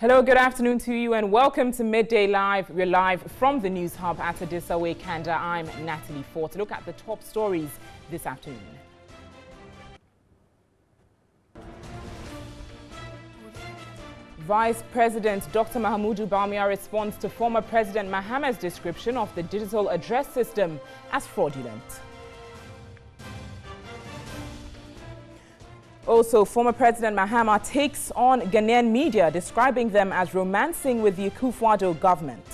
Hello, good afternoon to you and welcome to Midday Live. We're live from the News Hub at Adisawe, Kanda. I'm Natalie Ford. To look at the top stories this afternoon. Vice President Dr. Mahamudu Bawumia responds to former President Mahama's description of the digital address system as fraudulent. Also, former President Mahama takes on Ghanaian media, describing them as romancing with the Akufo-Addo government.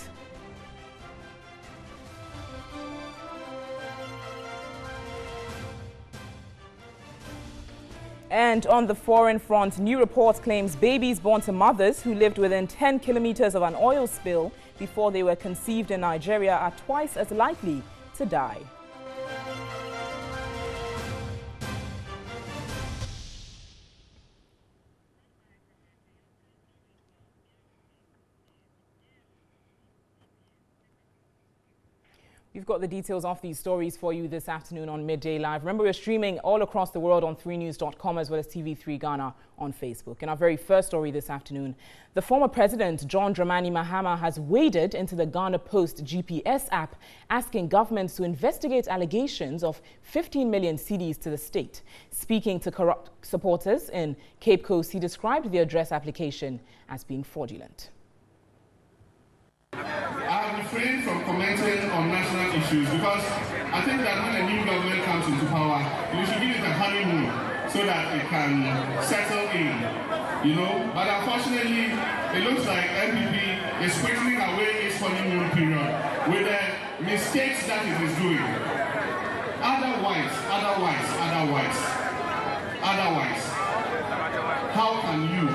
And on the foreign front, new report claims babies born to mothers who lived within 10 kilometers of an oil spill before they were conceived in Nigeria are twice as likely to die. We've got the details of these stories for you this afternoon on Midday Live. Remember, we're streaming all across the world on 3news.com as well as TV3 Ghana on Facebook. In our very first story this afternoon, the former president, John Dramani Mahama, has waded into the Ghana Post GPS app, asking governments to investigate allegations of 15 million cedis to the state. Speaking to corrupt supporters in Cape Coast, he described the address application as being fraudulent. I have refrained from commenting on national issues because I think that when a new government comes into power, we should give it a honeymoon so that it can settle in, But unfortunately, it looks like NPP is whittling away its honeymoon period with the mistakes that it is doing. Otherwise, how can you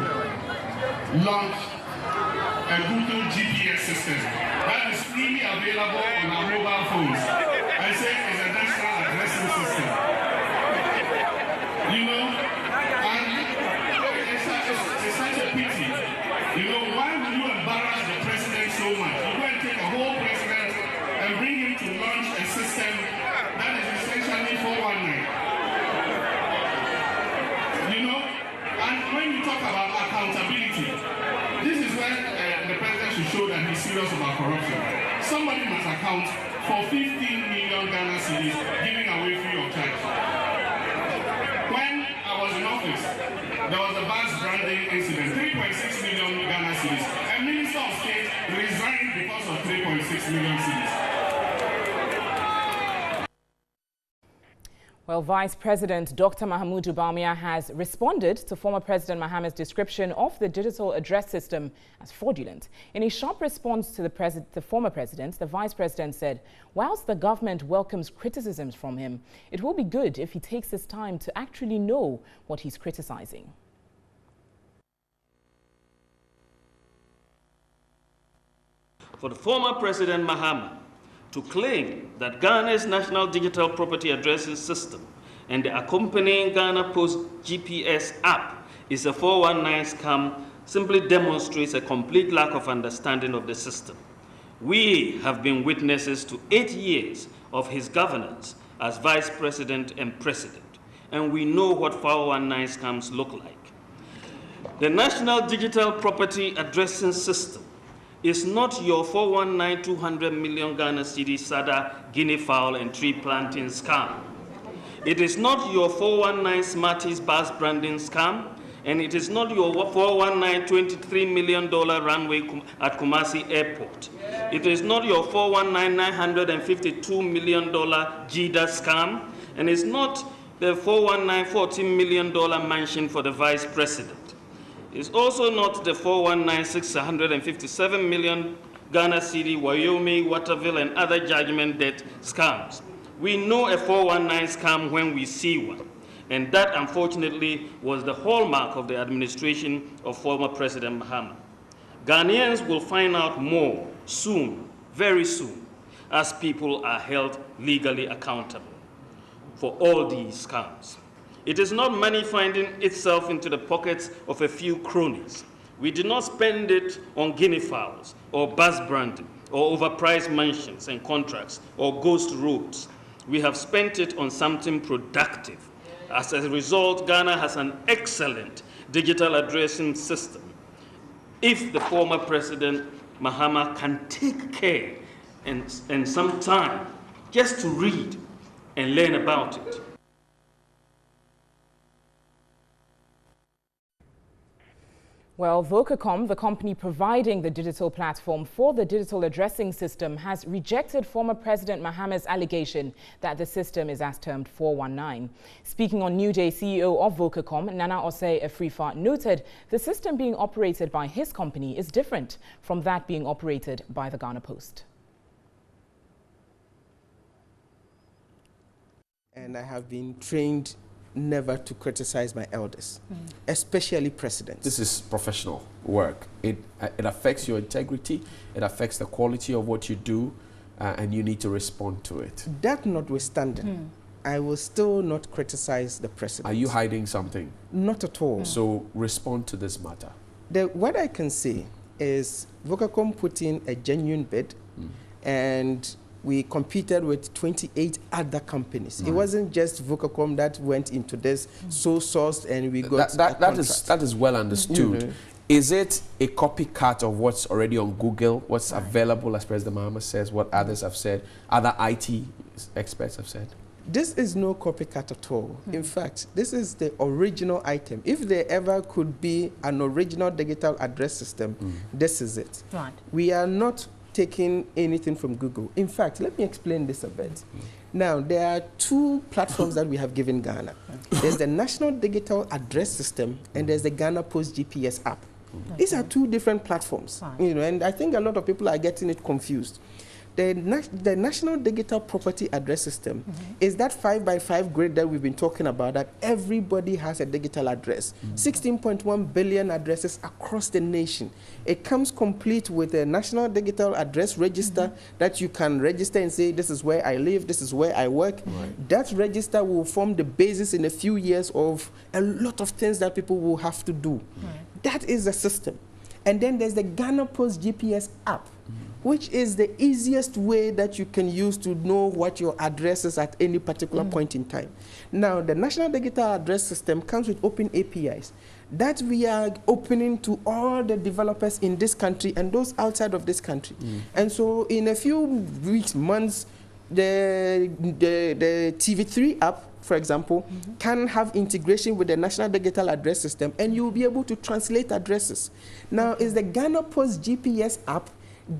launch a Google GPS system that is freely available on our mobile phones and say it's a national addressing system? And it's such a pity. Why would you embarrass the president so much? You go and take a whole president and bring him to launch a system that is essentially 419. And when you talk about accountability, this is where the president should show that he's serious about corruption. Somebody must account for 15 million Ghana cedis giving away free of charge. When I was in office, there was a bus branding incident, 3.6 million Ghana cedis. A minister of state resigned because of 3.6 million cedis. Well, Vice President Dr. Mahamudu Bawumia has responded to former President Mahama's description of the digital address system as fraudulent. In a sharp response to the former president, the Vice President said, whilst the government welcomes criticisms from him, it will be good if he takes his time to actually know what he's criticizing. For the former President Mahama to claim that Ghana's National Digital Property Addressing System and the accompanying Ghana Post GPS app is a 419 scam simply demonstrates a complete lack of understanding of the system. We have been witnesses to 8 years of his governance as Vice President and President, and we know what 419 scams look like. The National Digital Property Addressing System is not your 419 200 million Ghana cedi SADA, guinea fowl and tree planting scam. It is not your 419 Smarties bus branding scam, and it is not your 419 $23 million runway at Kumasi Airport. It is not your 419 $952 million JIDA scam, and it's not the 419 $14 million mansion for the Vice President. It's also not the 419 657 million Ghana cedi Wyoming, Waterville, and other judgment debt scams. We know a 419 scam when we see one, and that, unfortunately, was the hallmark of the administration of former President Mahama. Ghanaians will find out more soon, very soon, as people are held legally accountable for all these scams. It is not money finding itself into the pockets of a few cronies. We did not spend it on guinea fowls or bus branding or overpriced mansions and contracts or ghost roads. We have spent it on something productive. As a result, Ghana has an excellent digital addressing system. if the former President Mahama can take care and some time just to read and learn about it. Well, Vocacom, the company providing the digital platform for the digital addressing system, has rejected former President Mahama's allegation that the system is as termed 419. Speaking on New Day, CEO of Vocacom, Nana Osei Afrifa, noted the system being operated by his company is different from that being operated by the Ghana Post. And I have been trained never to criticize my elders, especially presidents. This is professional work. It affects your integrity, it affects the quality of what you do, and you need to respond to it. That notwithstanding, I will still not criticize the president. Are you hiding something? Not at all. So respond to this matter. What I can say is Vocacom put in a genuine bid, and we competed with 28 other companies. It wasn't just Vocacom that went into this, so sourced, and we got that is well understood. Is it a copycat of what's already on Google, what's available, as President Mahama says, what others have said, other IT experts have said? This is no copycat at all. In fact, this is the original item. If there ever could be an original digital address system, this is it. Right. We are not taking anything from Google. In fact, let me explain this a bit. Now, there are two platforms that we have given Ghana. There's the National Digital Address System, and there's the Ghana Post GPS app. These are two different platforms, and I think a lot of people are getting it confused. The National Digital Property Address System is that 5x5 grid that we've been talking about, that everybody has a digital address. 16.1 billion addresses across the nation. It comes complete with a National Digital Address Register that you can register and say, this is where I live, this is where I work. That register will form the basis in a few years of a lot of things that people will have to do. That is the system. And then there's the Ghana Post GPS app, which is the easiest way that you can use to know what your address is at any particular point in time. Now, the National Digital Address System comes with open APIs that we are opening to all the developers in this country and those outside of this country. And so in a few weeks, months, the TV3 app, for example, can have integration with the National Digital Address System, and you'll be able to translate addresses. Now, is the Ghana Post GPS app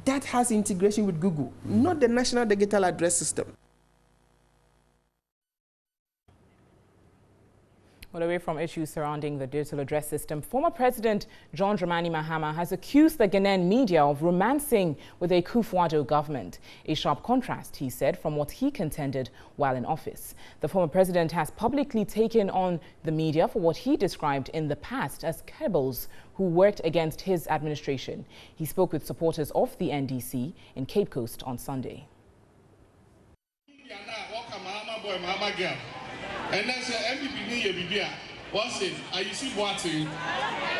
that has integration with Google, not the National Digital Address System. Well, away from issues surrounding the digital address system, former President John Dramani Mahama has accused the Ghanaian media of romancing with a Akufo-Addo government. A sharp contrast, he said, from what he contended while in office. The former president has publicly taken on the media for what he described in the past as cannibals who worked against his administration. He spoke with supporters of the NDC in Cape Coast on Sunday. And then say MPP ni ye what say I see Boateng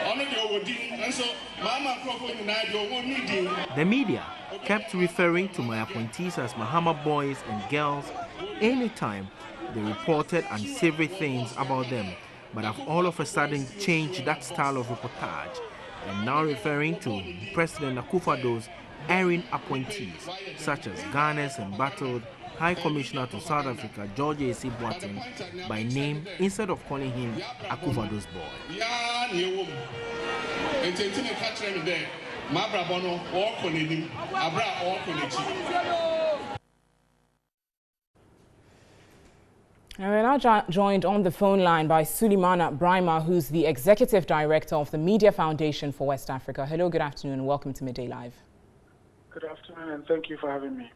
ono de owodin and so mama crofo ni na de owo need. The media kept referring to my appointees as Mahama boys and girls anytime they reported unsavory things about them, but have all of a sudden changed that style of reportage and now referring to President Akufo-Addo's erring appointees such as Ghana's embattled High Commissioner to South Africa, George A.C. Boateng, by name instead of calling him Akufo-Addo's boy. And we're now joined on the phone line by Suleimana Brahima, who's the Executive Director of the Media Foundation for West Africa. Hello, good afternoon, and welcome to Midday Live. Good afternoon, and thank you for having me.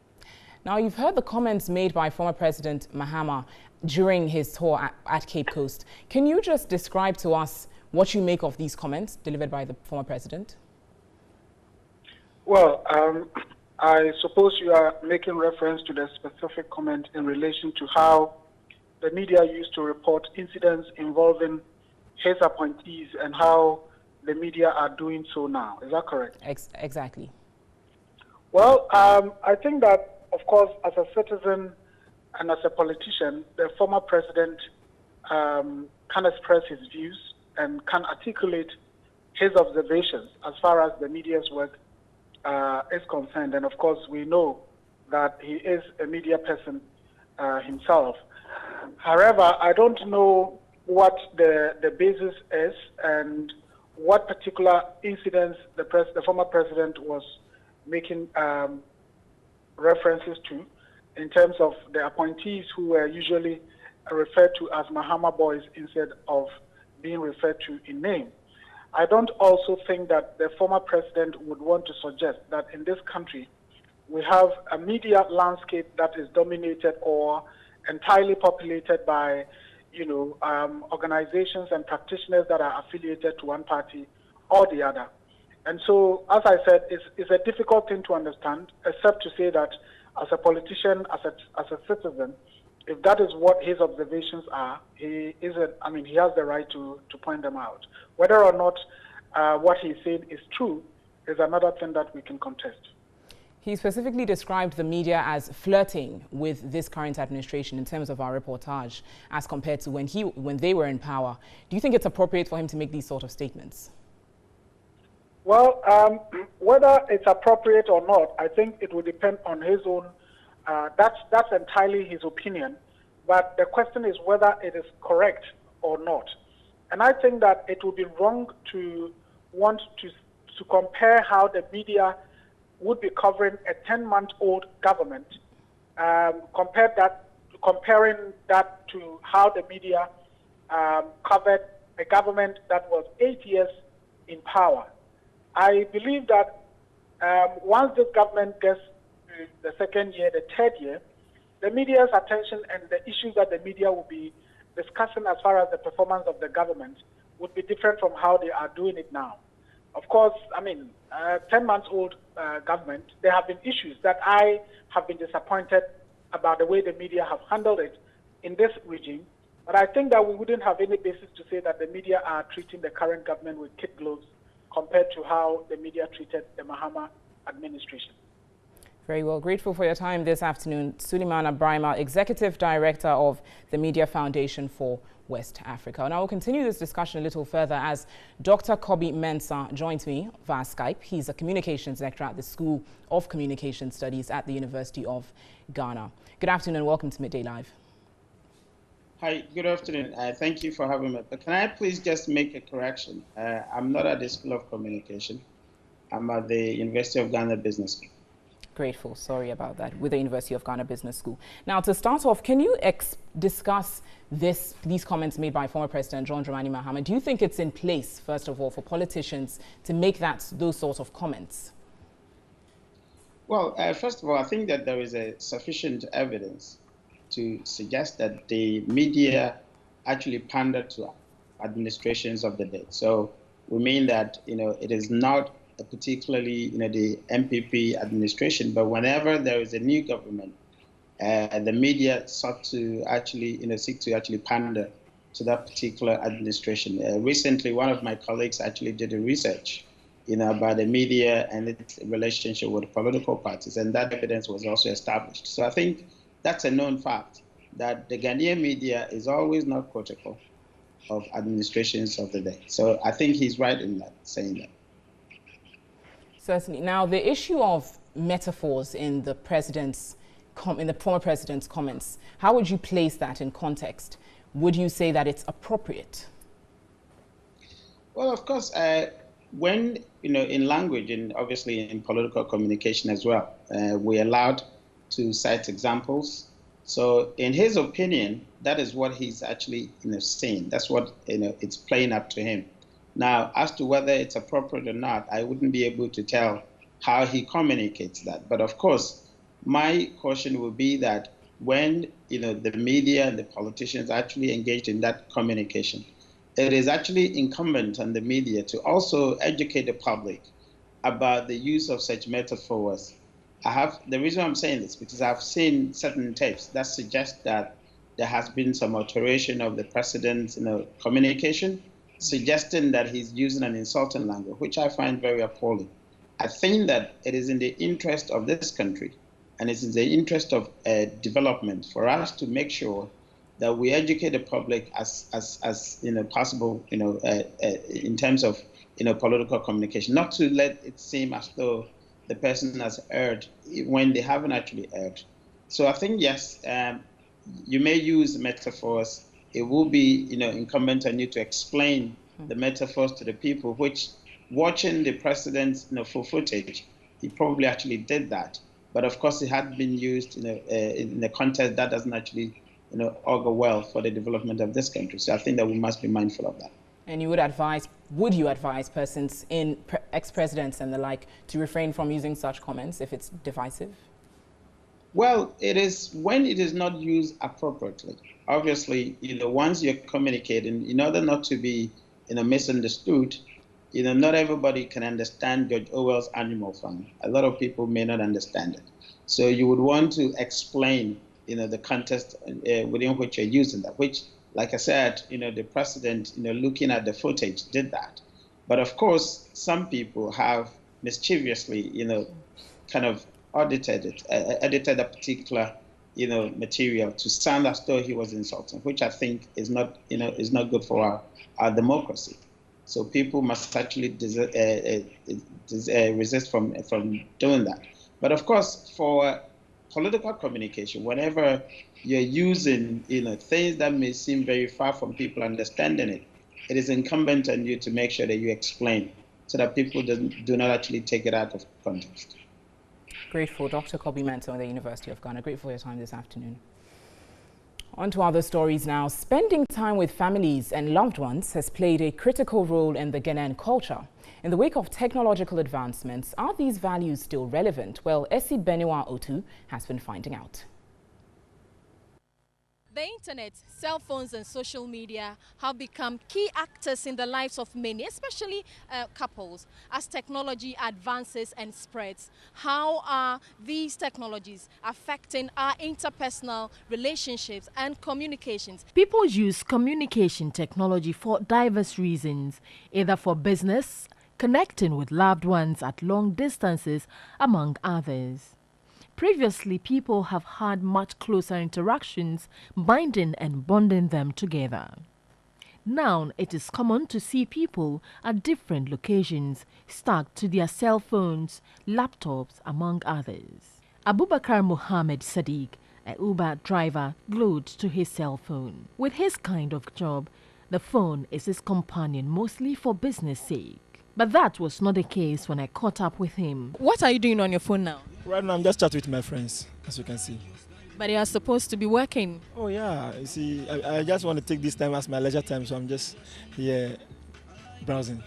Now, you've heard the comments made by former President Mahama during his tour at Cape Coast. Can you just describe to us what you make of these comments delivered by the former president? Well, I suppose you are making reference to the specific comment in relation to how the media used to report incidents involving his appointees and how the media are doing so now. Is that correct? Exactly. Well, I think that, of course, as a citizen and as a politician, the former president can express his views and can articulate his observations as far as the media's work is concerned. And of course, we know that he is a media person himself. However, I don't know what the basis is and what particular incidents the former president was making references to in terms of the appointees who were usually referred to as Mahama boys instead of being referred to in name. I don't also think that the former president would want to suggest that in this country we have a media landscape that is dominated or entirely populated by, organizations and practitioners that are affiliated to one party or the other. And so, as I said, it's a difficult thing to understand, except to say that as a politician, as a citizen, if that is what his observations are, he has the right to point them out. Whether or not what he's saying is true is another thing that we can contest. He specifically described the media as flirting with this current administration in terms of our reportage as compared to when they were in power. Do you think it's appropriate for him to make these sort of statements? Well, whether it's appropriate or not, I think it will depend on his own. That's entirely his opinion. But the question is whether it is correct or not. And I think that it would be wrong to want to compare how the media would be covering a 10-month-old government, comparing that to how the media covered a government that was 8 years in power. I believe that once this government gets to the second year, the third year, the media's attention and the issues that the media will be discussing as far as the performance of the government would be different from how they are doing it now. Of course, 10 months old government, there have been issues that I have been disappointed about the way the media have handled it in this regime. But I think that we wouldn't have any basis to say that the media are treating the current government with kid gloves compared to how the media treated the Mahama administration. Very well. Grateful for your time this afternoon. Suleiman Abrahima, Executive Director of the Media Foundation for West Africa. Now we'll continue this discussion a little further as Dr. Kobi Mensah joins me via Skype. He's a communications lecturer at the School of Communication Studies at the University of Ghana. Good afternoon and welcome to Midday Live. Hi, good afternoon. Thank you for having me. But can I please just make a correction? I'm not at the School of Communication. I'm at the University of Ghana Business School. Grateful. Sorry about that. With the University of Ghana Business School. Now, to start off, can you discuss these comments made by former President John Dramani Mahama? Do you think it's in place, first of all, for politicians to make those sorts of comments? Well, first of all, I think that there is sufficient evidence to suggest that the media actually pandered to administrations of the day. So we mean that it is not particularly the MPP administration, but whenever there is a new government, the media sought to actually seek to actually pander to that particular administration. Recently, one of my colleagues actually did a research about the media and its relationship with political parties, and that evidence was also established. So I think that's a known fact that the Ghanaian media is always not critical of administrations of the day. So I think he's right in that, saying that. Certainly. Now, the issue of metaphors in the former president's comments, how would you place that in context? Would you say that it's appropriate? Well, of course, when in language and obviously in political communication as well, we're allowed to cite examples. So, in his opinion, that is what he's actually saying. That's what it's playing up to him. Now, as to whether it's appropriate or not, I wouldn't be able to tell how he communicates that. But of course, my caution would be that when the media and the politicians actually engaged in that communication, it is actually incumbent on the media to also educate the public about the use of such metaphors. The reason I'm saying this because I've seen certain tapes that suggest that there has been some alteration of the president's communication, suggesting that he's using an insulting language, which I find very appalling. I think that it is in the interest of this country and it's in the interest of development for us to make sure that we educate the public as possible, in terms of political communication, not to let it seem as though the person has erred when they haven't actually erred. So I think, yes, you may use metaphors. It will be, incumbent on you to explain the metaphors to the people, which, watching the president's, full footage, he probably actually did that. But of course, it had been used, in a context that doesn't actually, augur well for the development of this country. So I think that we must be mindful of that. And would you advise persons ex-presidents and the like to refrain from using such comments if it's divisive? Well, it is when it is not used appropriately. Obviously, once you're communicating, in order not to be, misunderstood, not everybody can understand George Orwell's Animal Farm. A lot of people may not understand it. So you would want to explain, the context within which you're using that, which, like I said, the president, looking at the footage, did that. But of course, some people have mischievously, kind of edited a particular, material to sound as though he was insulting, which I think is not, is not good for our democracy. So people must actually resist from doing that. But of course, for political communication, whenever you're using, things that may seem very far from people understanding it, it is incumbent on you to make sure that you explain so that people do not actually take it out of context. Grateful. Dr. Kobi Mensah of the University of Ghana. Grateful for your time this afternoon. On to other stories now. Spending time with families and loved ones has played a critical role in the Ghanaian culture. In the wake of technological advancements, are these values still relevant? Well, Essie Benoit Otu has been finding out. The internet, cell phones and social media have become key actors in the lives of many, especially couples, as technology advances and spreads. How are these technologies affecting our interpersonal relationships and communications? People use communication technology for diverse reasons, either for business, connecting with loved ones at long distances, among others. Previously, people have had much closer interactions, binding and bonding them together. Now, it is common to see people at different locations, stuck to their cell phones, laptops, among others. Abubakar Mohammed Sadiq, an Uber driver, glued to his cell phone. With his kind of job, the phone is his companion mostly for business sake. But that was not the case when I caught up with him. What are you doing on your phone now? Right now, I'm just chatting with my friends, as you can see. But you are supposed to be working. Oh, yeah. You see, I just want to take this time as my leisure time, so I'm just here browsing.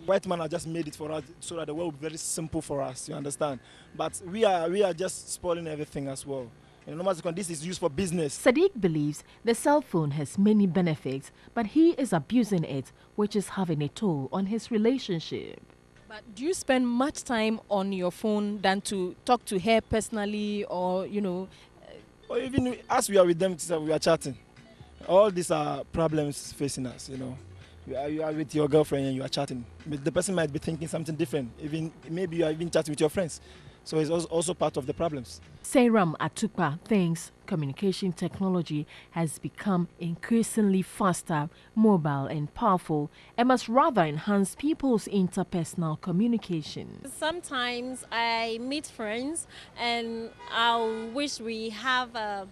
White man, I just made it for us so that the world will be very simple for us, you understand? But we are just spoiling everything as well. This is used for business. Sadiq believes the cell phone has many benefits, but he is abusing it, which is having a toll on his relationship. But do you spend much time on your phone than to talk to her personally or, Or even as we are with them, we are chatting. All these are problems facing us, You are with your girlfriend and you are chatting. The person might be thinking something different. Maybe you are even chatting with your friends. So it's also part of the problems. Seiram Atukpa thinks communication technology has become increasingly faster, mobile and powerful and must rather enhance people's interpersonal communication. Sometimes I meet friends and I wish we have a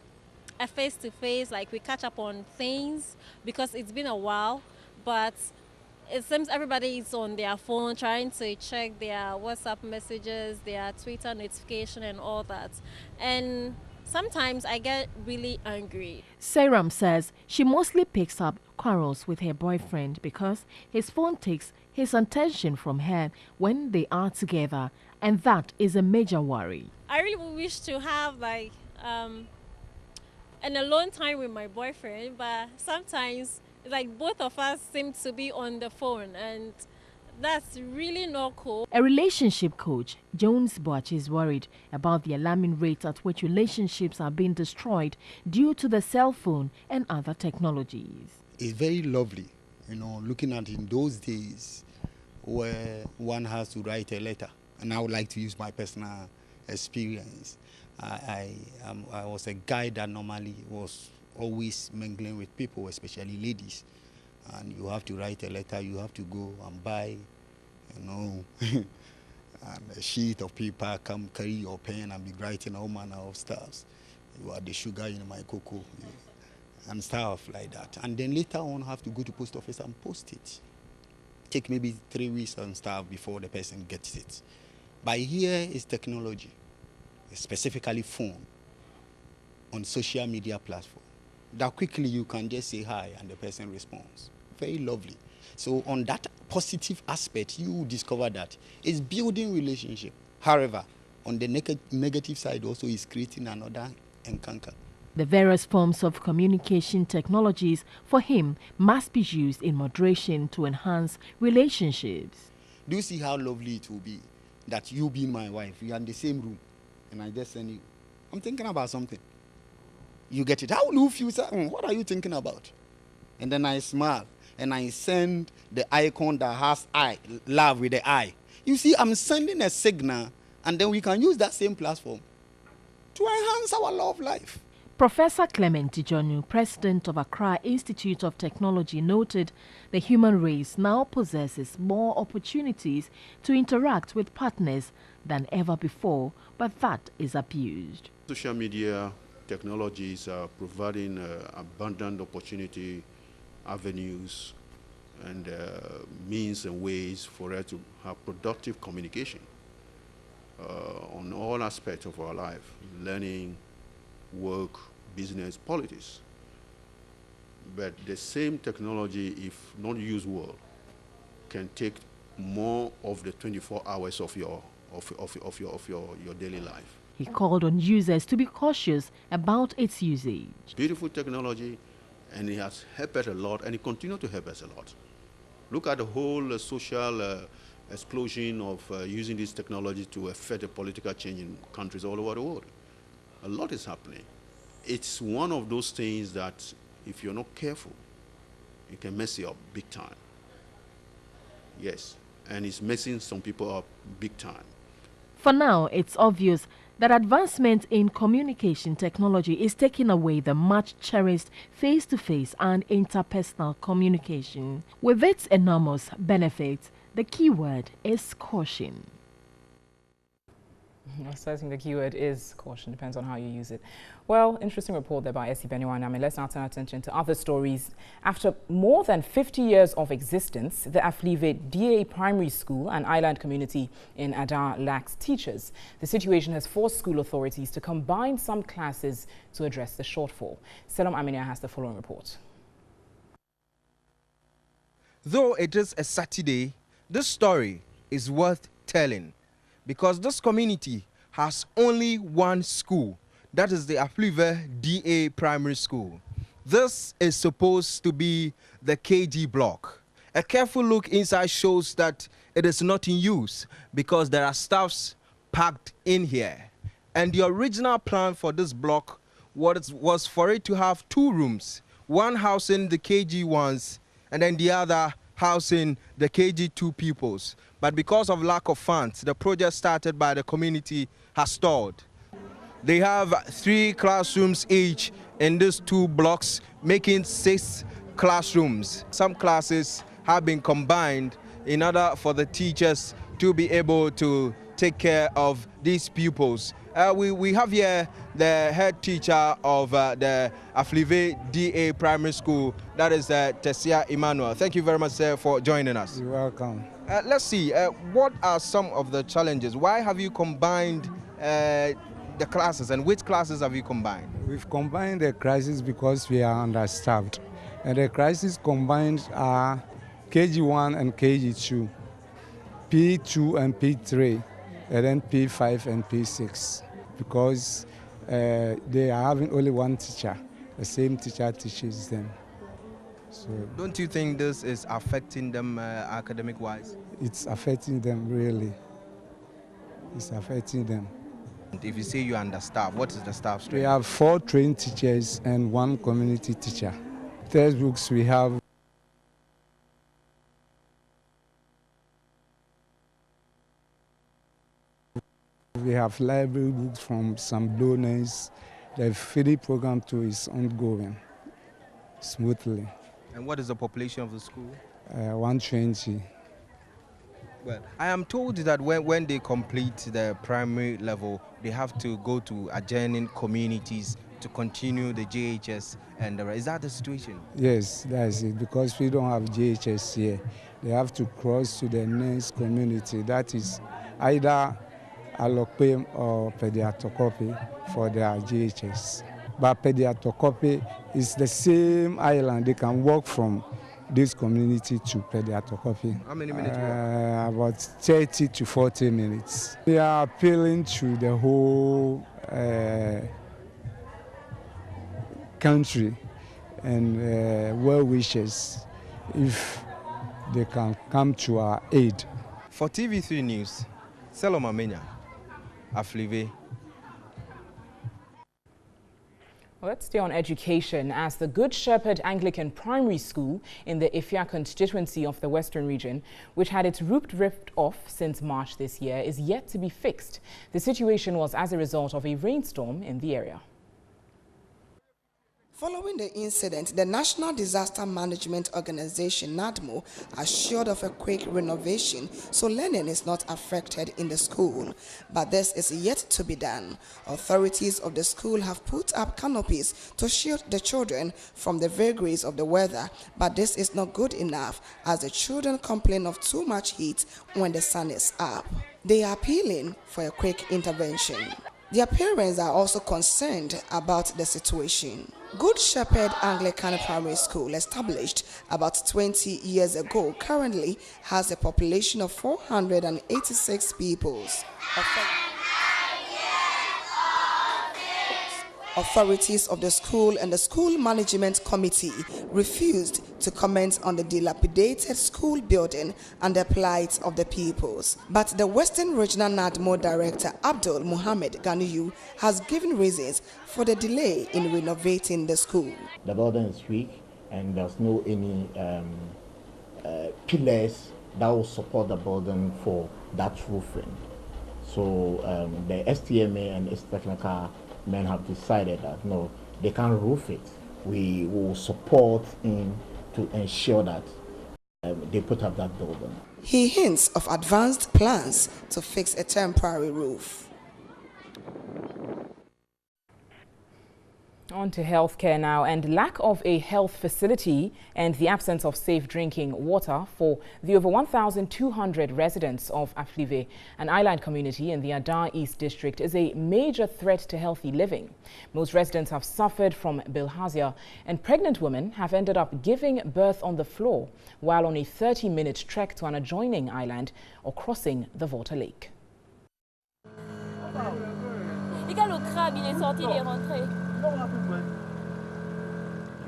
face-to-face, like we catch up on things because it's been a while, but it seems everybody is on their phone trying to check their WhatsApp messages, their Twitter notification and all that. And sometimes I get really angry. Seiram says she mostly picks up quarrels with her boyfriend because his phone takes his attention from her when they are together, and that is a major worry. I really wish to have an alone time with my boyfriend, but sometimes both of us seem to be on the phone, and that's really not cool. A relationship coach, Jones Boach, is worried about the alarming rate at which relationships are being destroyed due to the cell phone and other technologies. It's very lovely, looking at in those days where one has to write a letter. And I would like to use my personal experience. I was a guy that normally was always mingling with people, especially ladies, and you have to write a letter, you have to go and buy you know, and a sheet of paper, come carry your pen and be writing all manner of stuff. You are the sugar in my cocoa, and stuff like that. And then later on, have to go to post office and post it. Take maybe 3 weeks and stuff before the person gets it. But here is technology, specifically phone, on social media platform. That quickly you can just say hi and the person responds. Very lovely. So on that positive aspect, you discover that it's building relationship. However, on the negative side also is creating another encounter. The various forms of communication technologies for him must be used in moderation to enhance relationships. Do you see how lovely it will be that you be my wife, we are in the same room, and I just send you, I'm thinking about something. You get it. How will you feel? What are you thinking about? And then I smile and I send the icon that has eye, love with the eye. You see, I'm sending a signal, and then we can use that same platform to enhance our love life. Professor Clement Tijonu, president of Accra Institute of Technology, noted the human race now possesses more opportunities to interact with partners than ever before, but that is abused. Social media technologies are providing abundant opportunity, avenues, and means and ways for us to have productive communication on all aspects of our life, learning, work, business, politics. But the same technology, if not used well, can take more of the 24 hours of your daily life. He called on users to be cautious about its usage. Beautiful technology, and it has helped us a lot, and it continues to help us a lot. Look at the whole social explosion of using this technology to affect the political change in countries all over the world. A lot is happening. It's one of those things that, if you're not careful, it can mess you up big time. Yes, and it's messing some people up big time. For now, it's obvious that advancement in communication technology is taking away the much cherished face-to-face and interpersonal communication. With its enormous benefits, the key word is caution. I think the keyword is caution, depends on how you use it. Well, interesting report there by Essie Benyuanami. Let's now turn our attention to other stories. After more than 50 years of existence, the Aflive DA Primary School and island community in Ada lacks teachers. The situation has forced school authorities to combine some classes to address the shortfall. Selam Aminia has the following report. Though it is a Saturday, this story is worth telling, because this community has only one school, that is the Aflive DA Primary School. This is supposed to be the KG block. A careful look inside shows that it is not in use because there are staffs packed in here. And the original plan for this block was for it to have 2 rooms, one housing the KG ones and then the other housing the KG2 pupils. But because of lack of funds, the project started by the community has stalled. They have 3 classrooms each in these 2 blocks, making 6 classrooms. Some classes have been combined in order for the teachers to be able to take care of these pupils. We have here the head teacher of the Aflive DA Primary School, that is Tessia Emmanuel. Thank you very much, sir, for joining us. You're welcome. Let's see, what are some of the challenges? Why have you combined the classes, and which classes have you combined? We've combined the classes because we are understaffed. And the classes combined are KG1 and KG2, P2 and P3, and then P5 and P6, because they are having only one teacher. The same teacher teaches them. So don't you think this is affecting them academic-wise? It's affecting them, really. It's affecting them. If you say you are understaffed, what is the staff strength? We have 4 trained teachers and 1 community teacher. Textbooks we have. We have library books from some donors. The feeding program too is ongoing smoothly. And what is the population of the school? 120. Well, I am told that when they complete the primary level, they have to go to adjoining communities to continue the JHS. And is that the situation? Yes, that's it, because we don't have JHS here. They have to cross to the next community. That is either Alokpem or Pediatokope for their JHS. But Pediatokope is the same island. They can walk from this community to Pediatokope. How many minutes walk? About 30 to 40 minutes. We are appealing to the whole country and well-wishers if they can come to our aid. For TV3 News, Seloma Menya, Aflive. Well, let's stay on education, as the Good Shepherd Anglican Primary School in the Ifya constituency of the Western region, which had its roof ripped off since March this year, is yet to be fixed. The situation was as a result of a rainstorm in the area. Following the incident, the National Disaster Management Organization, NADMO, assured of a quick renovation so learning is not affected in the school. But this is yet to be done. Authorities of the school have put up canopies to shield the children from the vagaries of the weather, but this is not good enough as the children complain of too much heat when the sun is up. They are appealing for a quick intervention. Their parents are also concerned about the situation. Good Shepherd Anglican Primary School, established about 20 years ago, currently has a population of 486 pupils. Authorities of the school and the school management committee refused to comment on the dilapidated school building and the plight of the pupils. But the Western Regional NADMO Director Abdul Muhammad Ganiyu has given reasons for the delay in renovating the school. The building is weak and there's no any pillars that will support the building for that roofing. So the STMA and its technical men have decided that no, they can't roof it. We will support in to ensure that they put up that building. He hints of advanced plans to fix a temporary roof. On to healthcare now, and lack of a health facility and the absence of safe drinking water for the over 1,200 residents of Aflive, an island community in the Adar East district, is a major threat to healthy living. Most residents have suffered from bilharzia, and pregnant women have ended up giving birth on the floor while on a 30-minute trek to an adjoining island or crossing the Volta Lake.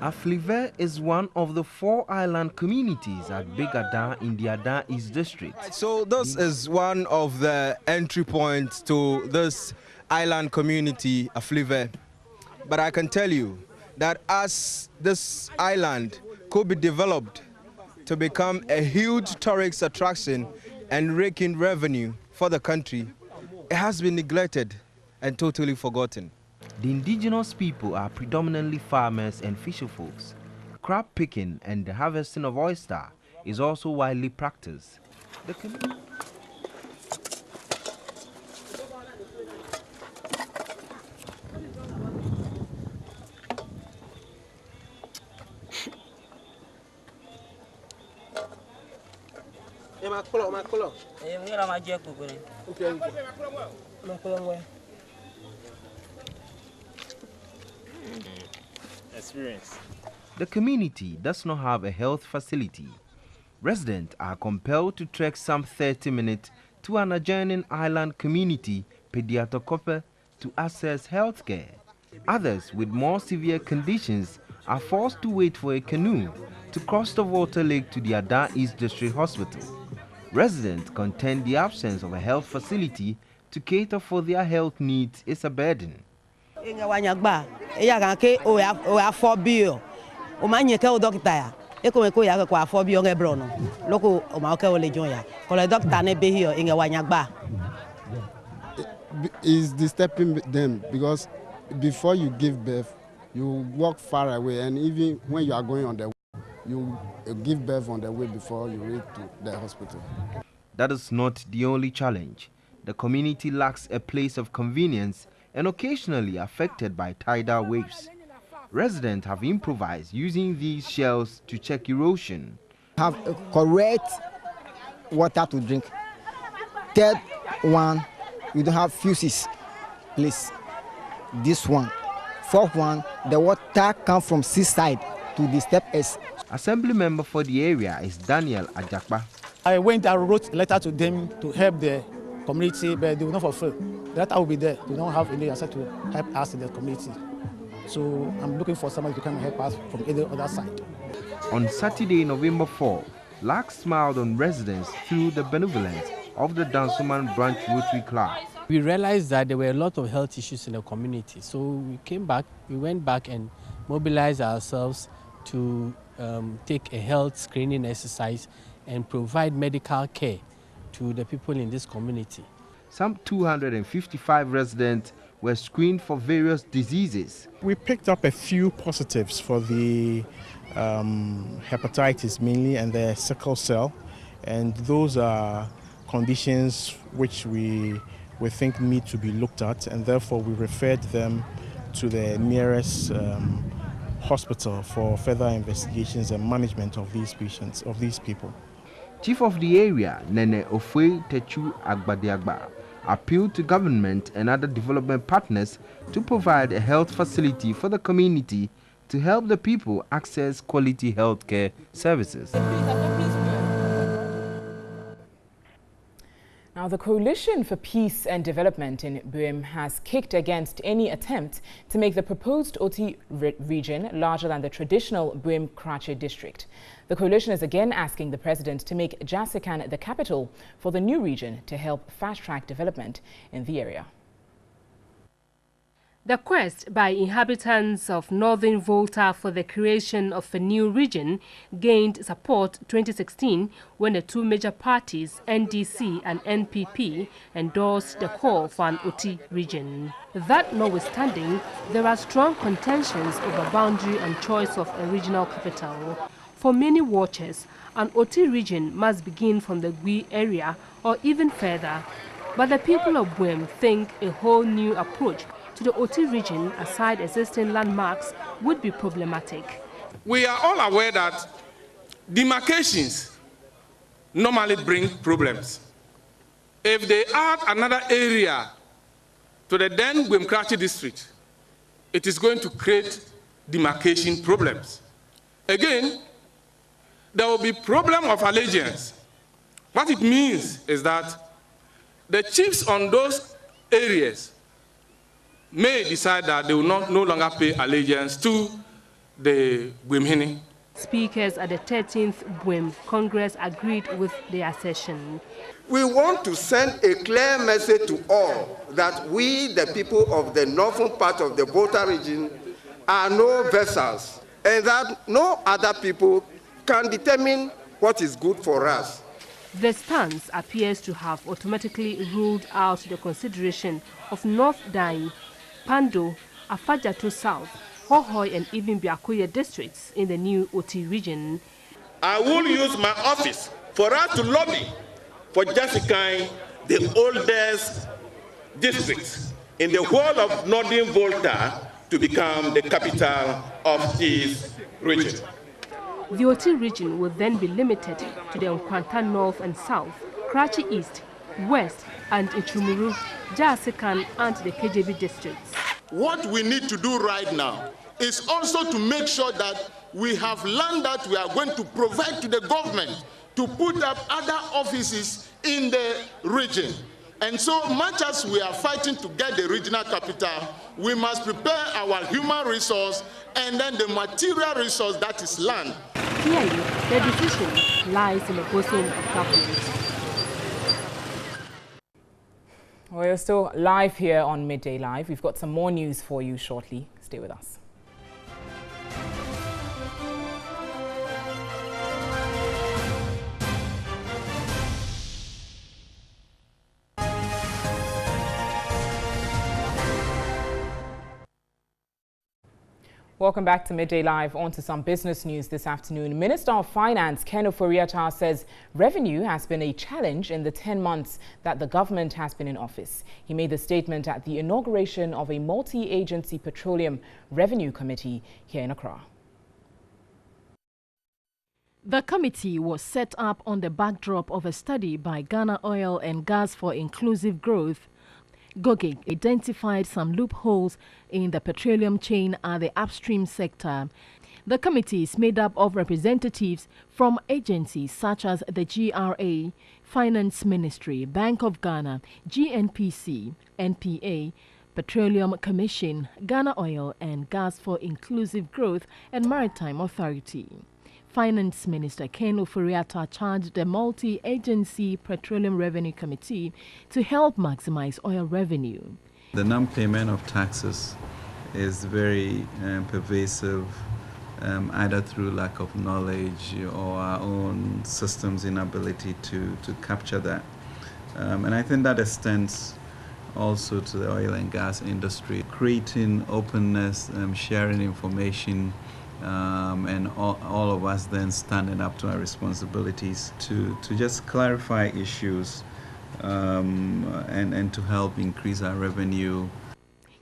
Aflive is one of the 4 island communities at Big Adar in the Adar East district. So this is one of the entry points to this island community, Aflive. But I can tell you that as this island could be developed to become a huge tourist attraction and rake in revenue for the country, it has been neglected and totally forgotten. The indigenous people are predominantly farmers and fisher folks. Crab picking and the harvesting of oyster is also widely practiced. The community does not have a health facility. Residents are compelled to trek some 30 minutes to an adjoining island community, Pediatokope, to access health care. Others with more severe conditions are forced to wait for a canoe to cross the Volta Lake to the Adar East District Hospital. Residents contend the absence of a health facility to cater for their health needs is a burden. Is disturbing them because before you give birth, you walk far away, and even when you are going on the way, you give birth on the way before you reach to the hospital. that is not the only challenge. The community lacks a place of convenience and occasionally affected by tidal waves. Residents have improvised using these shells to check erosion. Have a correct water to drink. Third one, we don't have fuses, please. This one. Fourth one, the water comes from seaside to the step S. Assembly member for the area is Daniel Ajakpa. I went and wrote a letter to them to help the community, but they will not fulfill. The letter will be there. They don't have any answer to help us in the community. So I'm looking for somebody to come and help us from either other side. On Saturday, November 4, Lark smiled on residents through the benevolence of the Dansoman Branch Rotary Club. We realized that there were a lot of health issues in the community. So we went back and mobilized ourselves to take a health screening exercise and provide medical care to the people in this community. Some 255 residents were screened for various diseases. We picked up a few positives for the hepatitis mainly and the sickle cell, and those are conditions which we think need to be looked at, and therefore we referred them to the nearest hospital for further investigations and management of these patients, of these people. Chief of the area, Nene Ofwe Techu Agbadiagba, appealed to government and other development partners to provide a health facility for the community to help the people access quality healthcare services. Now, the Coalition for Peace and Development in Buem has kicked against any attempt to make the proposed Oti region larger than the traditional Buem-Krache district. The coalition is again asking the president to make Jasikan the capital for the new region to help fast-track development in the area. The quest by inhabitants of Northern Volta for the creation of a new region gained support 2016 when the two major parties, NDC and NPP, endorsed the call for an Oti region. That notwithstanding, there are strong contentions over boundary and choice of a regional capital. For many watchers, an Oti region must begin from the Gwi area or even further. But the people of Buem think a whole new approach to the Oti region, aside existing landmarks, would be problematic. We are all aware that demarcations normally bring problems. If they add another area to the then Buem-Krache district, it is going to create demarcation problems. Again, there will be problem of allegiance. What it means is that the chiefs on those areas may decide that they will no longer pay allegiance to the Buemhini. Speakers at the 13th Buem Congress agreed with the assertion. We want to send a clear message to all that we, the people of the northern part of the Volta region, are no vessels, and that no other people can determine what is good for us. The stance appears to have automatically ruled out the consideration of North Dai, Pando, Afajato South, Hohoi and even Biakoye districts in the new Oti region. I will use my office for us to lobby for Jasikan, the oldest district in the whole of Northern Volta, to become the capital of this region. The Oti region will then be limited to the Nkwanta North and South, Krache East, West, and Ichumuru, Jasikan, and the KJB districts. What we need to do right now is also to make sure that we have land that we are going to provide to the government to put up other offices in the region. And so much as we are fighting to get the regional capital, we must prepare our human resource and then the material resource, that is land. Clearly, the decision lies in the bosom of government. We're still live here on Midday Live. We've got some more news for you shortly. Stay with us. Welcome back to Midday Live. On to some business news this afternoon. Minister of Finance Ken Ofori-Atta says revenue has been a challenge in the 10 months that the government has been in office. He made the statement at the inauguration of a multi-agency petroleum revenue committee here in Accra. The committee was set up on the backdrop of a study by Ghana Oil and Gas for Inclusive Growth. GOGIG identified some loopholes in the petroleum chain at the upstream sector. The committee is made up of representatives from agencies such as the GRA, Finance Ministry, Bank of Ghana, GNPC, NPA, Petroleum Commission, Ghana Oil and Gas for Inclusive Growth, and Maritime Authority. Finance Minister Ken Ofori-Atta charged the multi-agency Petroleum Revenue Committee to help maximize oil revenue. The non-payment of taxes is very pervasive, either through lack of knowledge or our own systems' inability to capture that. And I think that extends also to the oil and gas industry. Creating openness, sharing information, and all of us then standing up to our responsibilities to just clarify issues and to help increase our revenue.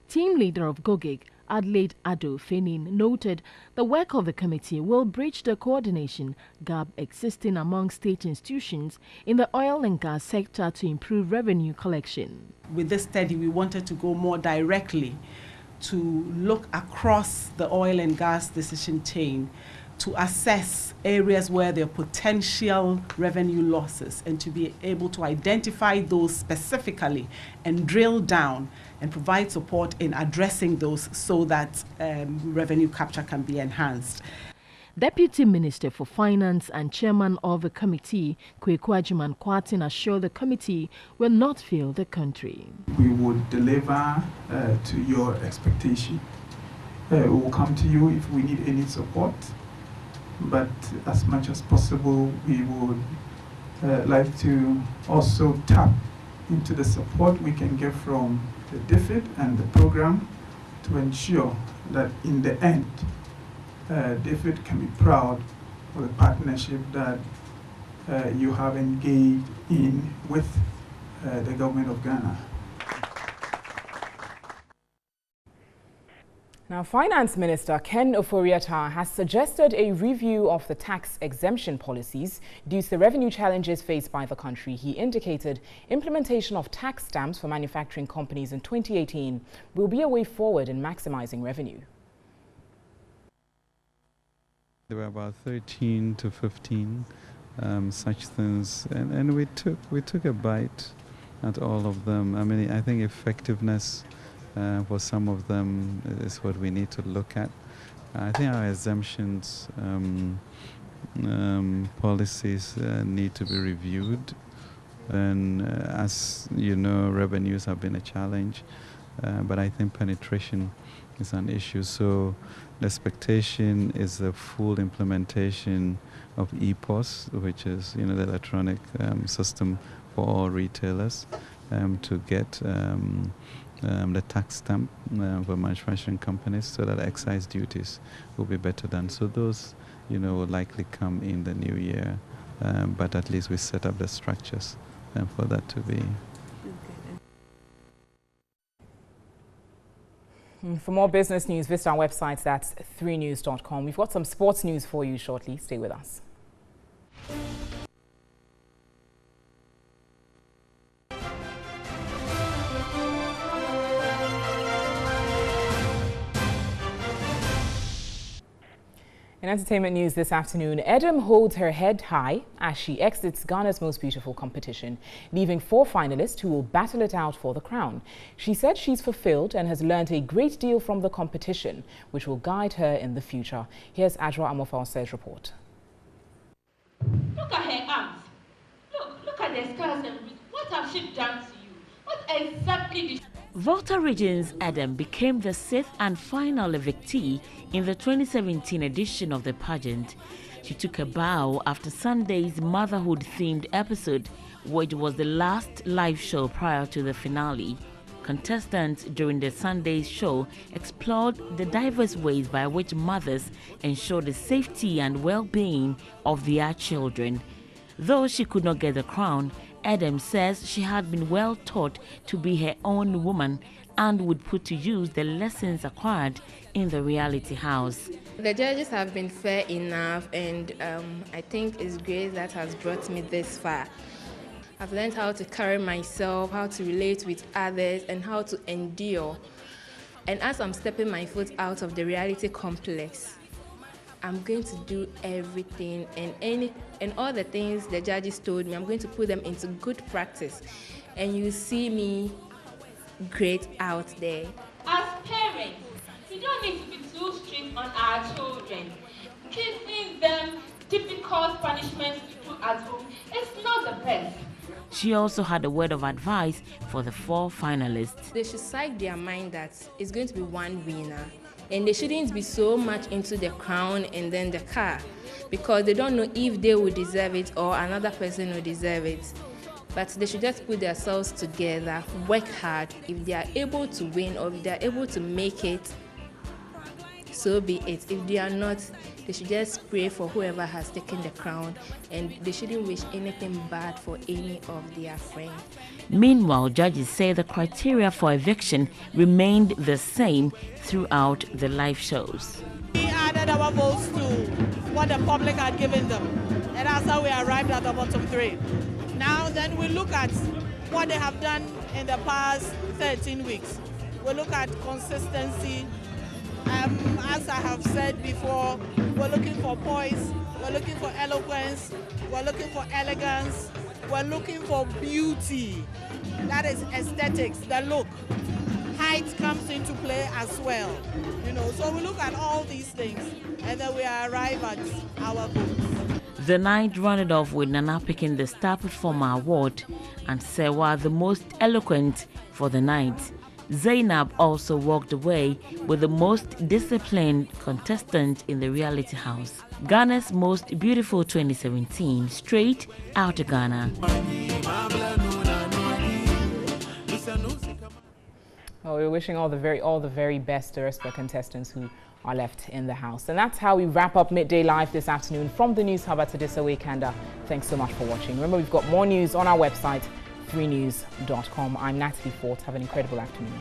Team leader of GOGIG, Adelaide Ado Fenin, noted the work of the committee will bridge the coordination gap existing among state institutions in the oil and gas sector to improve revenue collection. With this study, we wanted to go more directly to look across the oil and gas decision chain to assess areas where there are potential revenue losses and to be able to identify those specifically and drill down and provide support in addressing those so that revenue capture can be enhanced. Deputy Minister for Finance and Chairman of the committee, Kweku Agyemang-Kwarteng, assured the committee will not fail the country. We would deliver to your expectation. We will come to you if we need any support, but as much as possible, we would like to also tap into the support we can get from the DFID and the program to ensure that in the end, DFID can be proud of the partnership that you have engaged in with the government of Ghana. Now, Finance Minister Ken Ofori-Atta has suggested a review of the tax exemption policies due to the revenue challenges faced by the country. He indicated implementation of tax stamps for manufacturing companies in 2018 will be a way forward in maximizing revenue. There were about 13 to 15 such things, and we took a bite at all of them. I mean, I think effectiveness for some of them is what we need to look at. I think our exemptions policies need to be reviewed, and as you know, revenues have been a challenge, but I think penetration is an issue. So the expectation is the full implementation of EPOS, which is the electronic system for all retailers, to get the tax stamp for manufacturing companies, so that excise duties will be better done. So those, will likely come in the new year, but at least we set up the structures for that to be. For more business news, visit our website, that's 3news.com. We've got some sports news for you shortly. Stay with us. In entertainment news this afternoon, Edem holds her head high as she exits Ghana's Most Beautiful competition, leaving 4 finalists who will battle it out for the crown. She said she's fulfilled and has learned a great deal from the competition, which will guide her in the future. Here's Adra Amofalse's report. Look at her arms. Look at the scars and what have she done to you? What exactly did Volta Region's Edem became the 6th and final evictee in the 2017 edition of the pageant. She took a bow after Sunday's motherhood-themed episode, which was the last live show prior to the finale. contestants during the Sunday's show explored the diverse ways by which mothers ensure the safety and well-being of their children. Though she could not get the crown, Adam says she had been well taught to be her own woman and would put to use the lessons acquired in the reality house. The judges have been fair enough, and I think it's grace that has brought me this far. I've learned how to carry myself, how to relate with others, and how to endure. And as I'm stepping my foot out of the reality complex, I'm going to do everything and all the things the judges told me, I'm going to put them into good practice. And you see me great out there. As parents, we don't need to be too strict on our children. Giving them difficult punishments to do at home is not the best. She also had a word of advice for the 4 finalists. They should psych their mind that it's going to be one winner. And they shouldn't be so much into the crown and then the car, because they don't know if they will deserve it or another person will deserve it. But they should just put themselves together, work hard. If they are able to win or if they are able to make it, so be it. If they are not, they should just pray for whoever has taken the crown, and they shouldn't wish anything bad for any of their friends. Meanwhile, judges say the criteria for eviction remained the same throughout the live shows. We added our votes to what the public had given them, and that's how we arrived at the bottom 3. Now then we look at what they have done in the past 13 weeks. We look at consistency. As I have said before, we're looking for poise, we're looking for eloquence, we're looking for elegance, we're looking for beauty. That is aesthetics, the look. Height comes into play as well. So we look at all these things and then we arrive at our votes. The night rounded off with Nana picking the Star Performer Award and Sewa the most eloquent for the night. Zainab also walked away with the most disciplined contestant in the reality house. Ghana's Most Beautiful 2017, straight out of Ghana. Well, we're wishing all the very best to the rest of the contestants who are left in the house. And that's how we wrap up Midday Live this afternoon from the News Hub at Adisawe Kanda. Thanks so much for watching. Remember, we've got more news on our website, 3news.com. I'm Natalie Fort. Have an incredible afternoon.